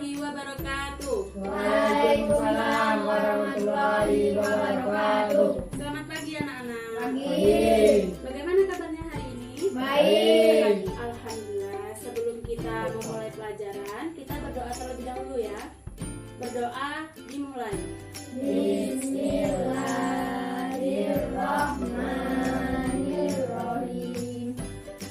warahmatullahi wabarakatuh. Waalaikumsalam warahmatullahi wabarakatuh. Selamat pagi anak-anak. Pagi. Bagaimana kabarnya hari ini? Baik. Alhamdulillah. Sebelum kita memulai pelajaran, kita berdoa terlebih dahulu ya. Berdoa dimulai. Bismillahirrahmanirrahim.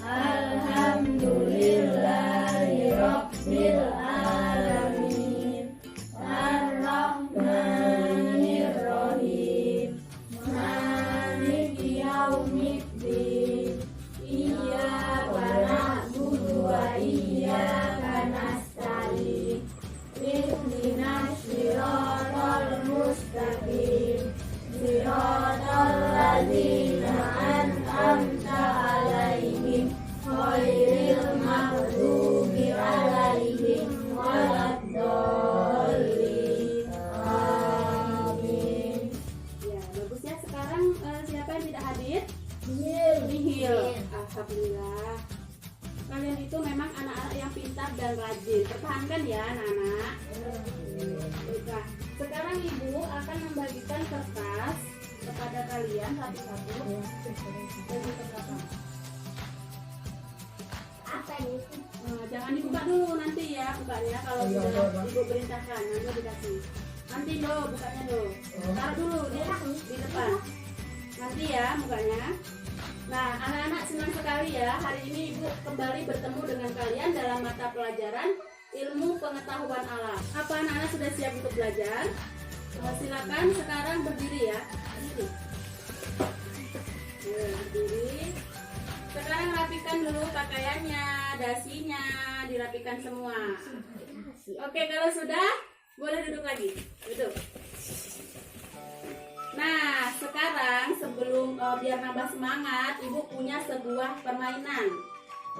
Alhamdulillahirabbil alamin. Arrahmanirrahim. Maliki yaumiddin. Iyyaka na'budu wa iyyaka nasta'in. Ihdinas siratal mustaqim. Siratal ladzina an'amta 'alaihim ghairil maghdubi 'alaihim waladdallin. Amin. Ya, bagus ya. Sekarang siapa yang tidak hadir? Nihil. Alhamdulillah. Kalian itu memang anak-anak yang pintar dan rajin. Pertahankan ya anak-anak. Baiklah. Sekarang ibu akan membagikan kertas kepada kalian satu-satu. Bagi kertas. Apa ini? Jangan dibuka dulu nanti ya bukanya kalau sudah ibu perintahkan nanti dikasih. Nanti lo bukanya lo. Taruh dulu di depan. Nanti ya bukanya. Nah, anak-anak senang sekali ya. Hari ini ibu kembali bertemu dengan kalian dalam mata pelajaran ilmu pengetahuan alam. Apa anak-anak sudah siap untuk belajar? Silakan sekarang berdiri ya. Berdiri. Berdiri. Sekarang rapikan dulu pakaiannya, dasinya, dirapikan semua. Oke, kalau sudah, boleh duduk lagi. Duduk. Nah, sekarang sebelum biar nambah semangat, ibu punya sebuah permainan.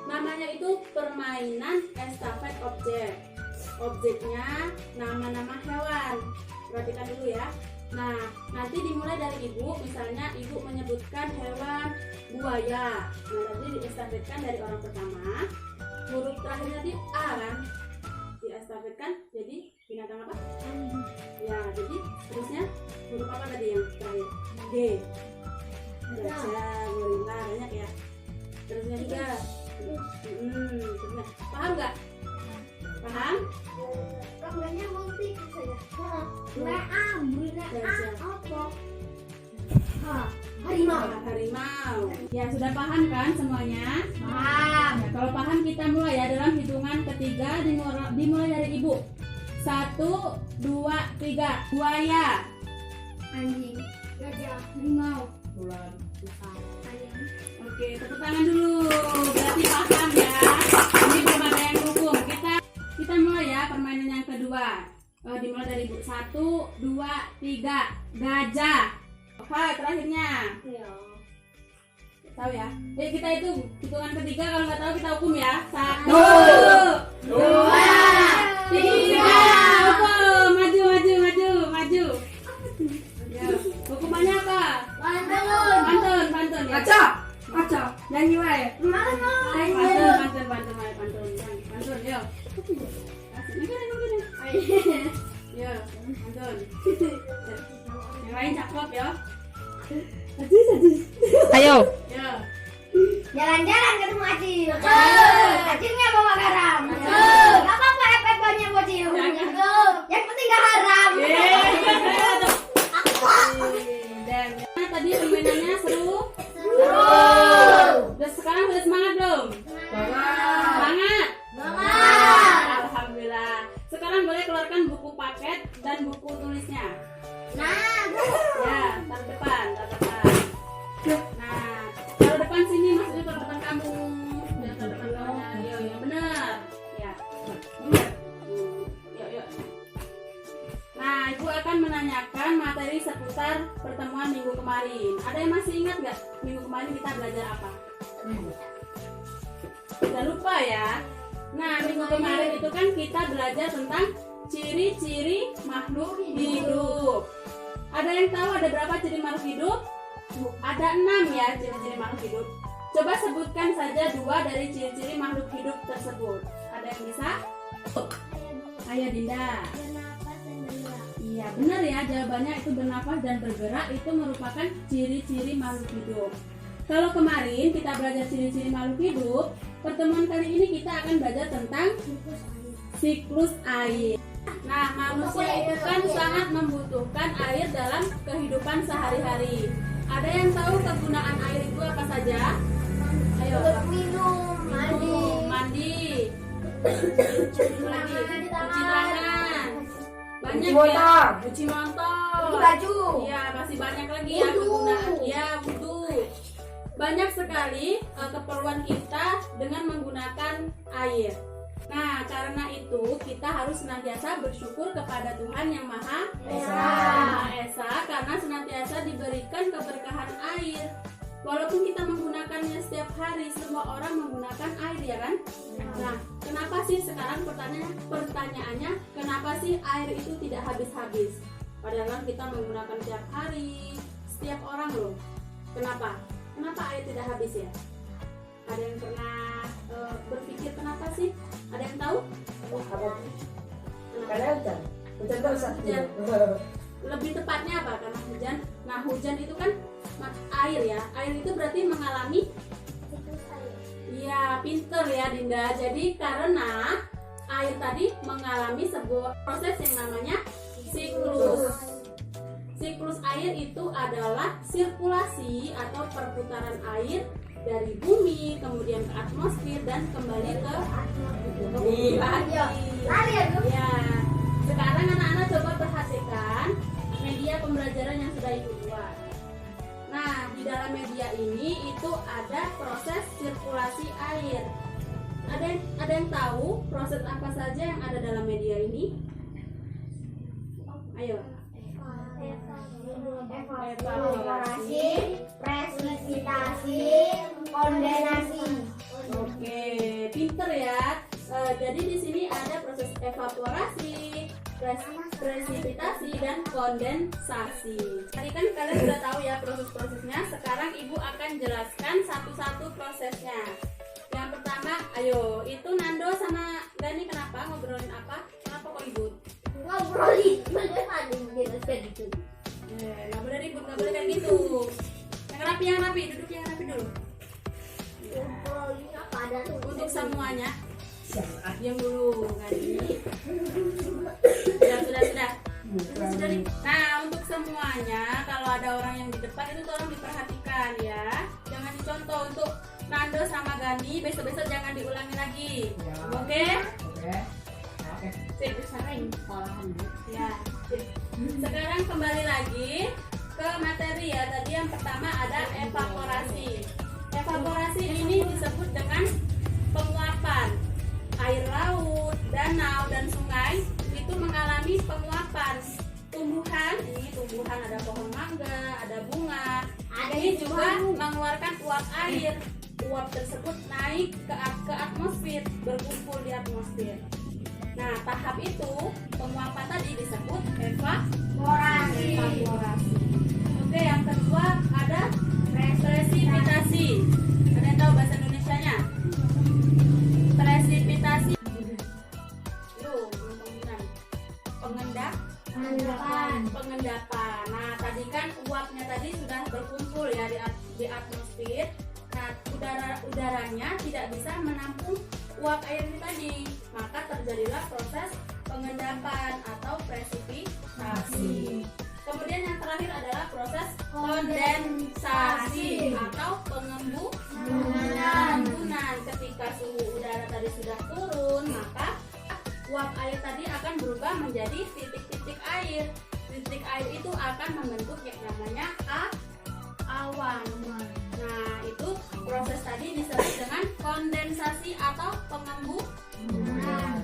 Namanya itu permainan estafet objek. Objeknya nama-nama hewan. Perhatikan dulu ya. Nah, nanti dimulai dari ibu. Misalnya ibu menyebutkan hewan buaya. Nah, nanti diestafetkan dari orang pertama. Huruf terakhir nanti A kan? Diestafetkan jadi binatang apa? Ya, jadi terusnya huruf apa tadi yang terakhir? G. Gajah, gorila, banyak ya. Terusnya juga. Terusnya. Paham nggak? Paham? Programnya multi saja. Harimau. Harimau. Ya, sudah paham kan semuanya? Paham. Nah, kalau paham kita mulai ya dalam hitungan ketiga dimulai dari ibu. 1, 2, 3. Buaya. Anjing. Gajah. Harimau. Bulan. Ayam. Oke, tepuk tangan dulu. Berarti paham ya. Ini belum ada yang dukung. Kita mulai ya permainan yang kedua. Dimulai dari ibu. 1, 2, 3. Gajah. Oke, terakhirnya. Ya. Tahu ya? Jadi kita itu hitungan ketiga, kalau nggak tahu kita hukum ya. 1, 2, 3. Hukum. Maju. Ya. Hukumannya apa? Pantun ya. Kaca. Nyanyi wae. Pantun, yuk. Yo, pantun. Yang lain cakep ya. Ayo. Yo. Jalan-jalan ketemu Acil. Betul. Acilnya bawa garam. Betul. Gak apa-apa FF-nya bocil. Yang penting gak haram. Dan tadi permainannya seru. Udah sekarang udah semangat belum? Semangat. Alhamdulillah. Sekarang boleh keluarkan buku paket dan buku tulisnya. Nah, Ya, taruh depan. Nah, taruh depan sini, maksudnya taruh depan kamu. Ya, taruh depan kamu. Yo, benar. Ya. Yuk. Nah, ibu akan menanyakan materi seputar pertemuan minggu kemarin. Ada yang masih ingat nggak minggu kemarin kita belajar apa? Tidak lupa ya. Nah, minggu kemarin itu kan kita belajar tentang ciri-ciri makhluk hidup. Ada yang tahu ada berapa ciri makhluk hidup? Ada 6 ya ciri-ciri makhluk hidup. Coba sebutkan saja 2 dari ciri-ciri makhluk hidup tersebut. Ada yang bisa? Ayo Dinda. Bernafas dan bergerak. Iya benar ya, jawabannya itu bernafas dan bergerak itu merupakan ciri-ciri makhluk hidup. Kalau kemarin kita belajar ciri-ciri makhluk hidup, pertemuan kali ini kita akan belajar tentang Siklus air. siklus air. Nah, manusia itu kan sangat membutuhkan air dalam kehidupan sehari-hari. Ada yang tahu kegunaan air itu apa saja? Ayo. Untuk minum, mandi, Mandi, cuci lagi, tangan, cuci tangan. Banyak Cuci ya. motor. Cuci motor. cuci baju. Iya, masih banyak lagi ya Wudu. kegunaan. Ya, wudu. Banyak sekali keperluan kita dengan menggunakan air. Nah, karena itu kita harus senantiasa bersyukur kepada Tuhan Yang Maha Esa karena senantiasa diberikan keberkahan air. Walaupun kita menggunakannya setiap hari, semua orang menggunakan air ya kan? Nah, kenapa sih sekarang pertanyaannya kenapa sih air itu tidak habis-habis? Padahal kan kita menggunakan setiap hari, setiap orang loh. Kenapa? Kenapa air tidak habis ya? Ada yang pernah berpikir kenapa sih? Ada yang tahu? Kenapa? Karena hujan. Hujan terus. Hujan. Lebih tepatnya apa? Karena hujan. Nah, hujan itu kan air ya. Air itu berarti mengalami. Siklus air. Iya, pinter ya Dinda. Jadi karena air tadi mengalami sebuah proses yang namanya siklus. Siklus air itu adalah sirkulasi atau perputaran air dari bumi kemudian ke atmosfer dan kembali ke bumi lagi. Lari ya, Bu? Ya. Sekarang anak-anak coba perhatikan media pembelajaran yang sudah ibu buat. Nah, di dalam media ini itu ada proses sirkulasi air. Ada yang tahu proses apa saja yang ada dalam media ini? Ayo. Evaporasi, presipitasi, kondensasi. Oke, pinter ya. Jadi di sini ada proses evaporasi, presipitasi dan kondensasi. Tadi kan kalian sudah tahu ya proses-prosesnya. Sekarang ibu akan jelaskan satu-satu prosesnya. Yang pertama, ayo, itu Nando sama Gani kenapa ngobrolin apa? Kenapa kok ribut? Ngobrolin, bagaimana menjelaskan itu? Nggak boleh ribut, nggak boleh kayak gitu. Yang rapi, duduk yang rapi dulu. Ngobrolin apa ada tuh? Untuk semuanya, Siapa? diam dulu, Gani. Sudah. Nih. Nah, untuk semuanya, kalau ada orang yang di depan itu tolong diperhatikan ya. Jangan dicontoh. Untuk Nando sama Gani, besok-besok jangan diulangi lagi. Ya. Oke? Oke. Sip, ya. Sip. Sekarang kembali lagi ke materi ya. Tadi yang pertama ada evaporasi. Evaporasi ini disebut dengan penguapan. Air laut, danau, dan sungai itu mengalami penguapan. Tumbuhan ada pohon mangga, ada bunga. Ini juga mengeluarkan uap air. Uap tersebut naik ke atmosfer, berkumpul di atmosfer. Nah, tahap itu penguapan tadi disebut evaporasi. Oke, yang kedua ada presipitasi. Ada yang tahu bahasa Indonesianya? Presipitasi. Pengendapan. Nah, tadi kan uapnya tadi sudah berkumpul ya di atmosfer. Nah, udaranya tidak bisa menampung uap air ini tadi, maka terjadilah proses pengendapan atau presipitasi. Kemudian yang terakhir adalah proses kondensasi atau pengembunan. Ketika suhu udara tadi sudah turun, maka uap air tadi akan berubah menjadi titik-titik air. Titik air itu akan membentuk yang namanya awan. Nah, itu proses tadi disebut dengan kondensasi atau pengembunan.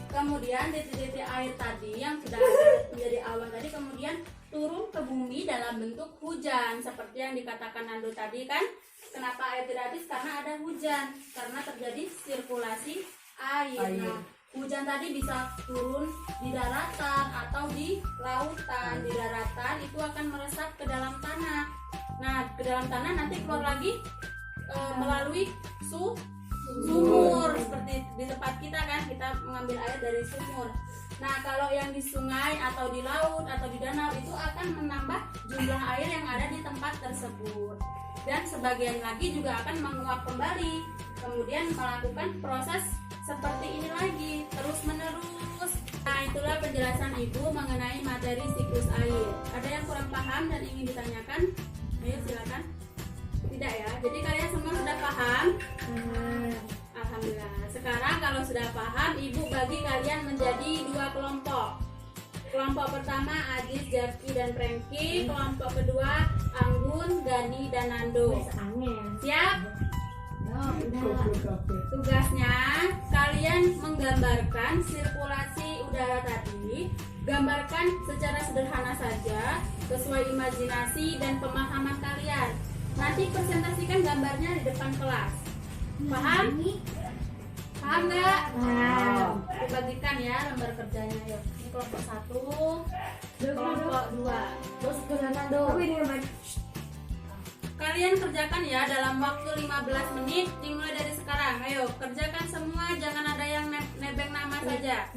Kemudian titik-titik air tadi yang sudah menjadi awan tadi kemudian turun ke bumi dalam bentuk hujan seperti yang dikatakan Nando tadi kan. Kenapa air tidak habis? Karena ada hujan, karena terjadi sirkulasi air. Nah, hujan tadi bisa turun di daratan atau di lautan. Di daratan itu akan meresap ke dalam tanah. Nah, ke dalam tanah nanti keluar lagi melalui sumur seperti di tempat kita kan, kita kita mengambil air dari sumur. Nah, kalau yang di sungai atau di laut atau di danau itu akan menambah jumlah air yang ada di tempat tersebut. Dan sebagian lagi juga akan menguap kembali. Kemudian melakukan proses seperti ini lagi, terus menerus. Nah, itulah penjelasan Ibu mengenai materi siklus air. Ada yang kurang paham dan ingin ditanyakan? Ayo silakan. Tidak ya, jadi kalian semua sudah paham? Alhamdulillah. Sekarang kalau sudah paham, Ibu bagi kalian menjadi 2 kelompok. Kelompok pertama Ajis, Jarki, dan Prengki. Kelompok kedua Anggun, Gani, dan Nando. Siap? Tugasnya kalian menggambarkan sirkulasi udara tadi. Gambarkan secara sederhana saja, sesuai imajinasi dan pemahaman kalian. Nanti presentasikan gambarnya di depan kelas. Paham? Paham nggak? Dibagikan ya lembar kerjanya. Yuk. Ini kelompok 1, kelompok 2. Terus ke sana dong. Kalian kerjakan ya dalam waktu 15 menit dimulai dari sekarang. Ayo kerjakan semua, jangan ada yang nebeng nama saja.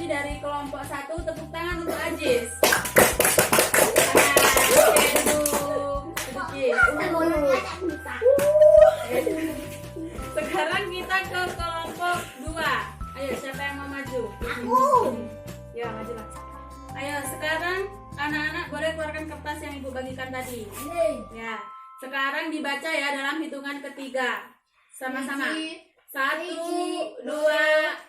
Dari kelompok 1, tepuk tangan untuk Ajis. Sekarang kita ke kelompok 2. Ayo, siapa yang mau maju? Aku. Ya, majulah. Ayo, sekarang anak-anak boleh keluarkan kertas yang Ibu bagikan tadi. Ya, sekarang dibaca ya dalam hitungan ketiga. Sama-sama. 1, 2,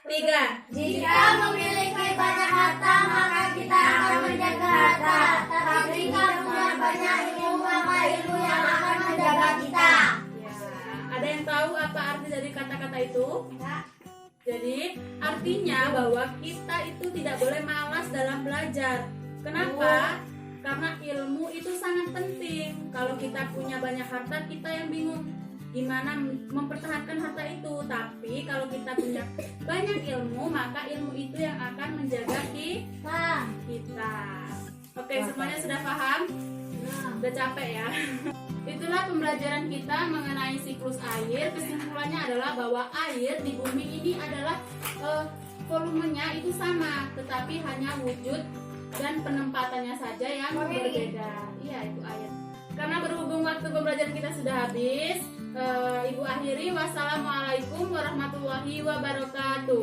3. Jika memiliki banyak harta, maka kita akan menjaga harta. Tapi jika punya banyak ilmu, maka ilmu yang akan menjaga kita. Ya, ada yang tahu apa arti dari kata-kata itu? Jadi, artinya bahwa kita itu tidak boleh malas dalam belajar. Kenapa? Karena ilmu itu sangat penting. Kalau kita punya banyak harta, kita yang bingung gimana mempertahankan harta itu. Tapi kalau kita punya banyak ilmu, maka ilmu itu yang akan menjaga kita. Oke, semuanya sudah paham? Udah capek ya? Itulah pembelajaran kita mengenai siklus air. Kesimpulannya adalah bahwa air di bumi ini adalah volumenya itu sama, tetapi hanya wujud dan penempatannya saja yang berbeda. Iya, itu air. Karena berhubung waktu pembelajaran kita sudah habis, Ibu akhiri. Wassalamualaikum warahmatullahi wabarakatuh.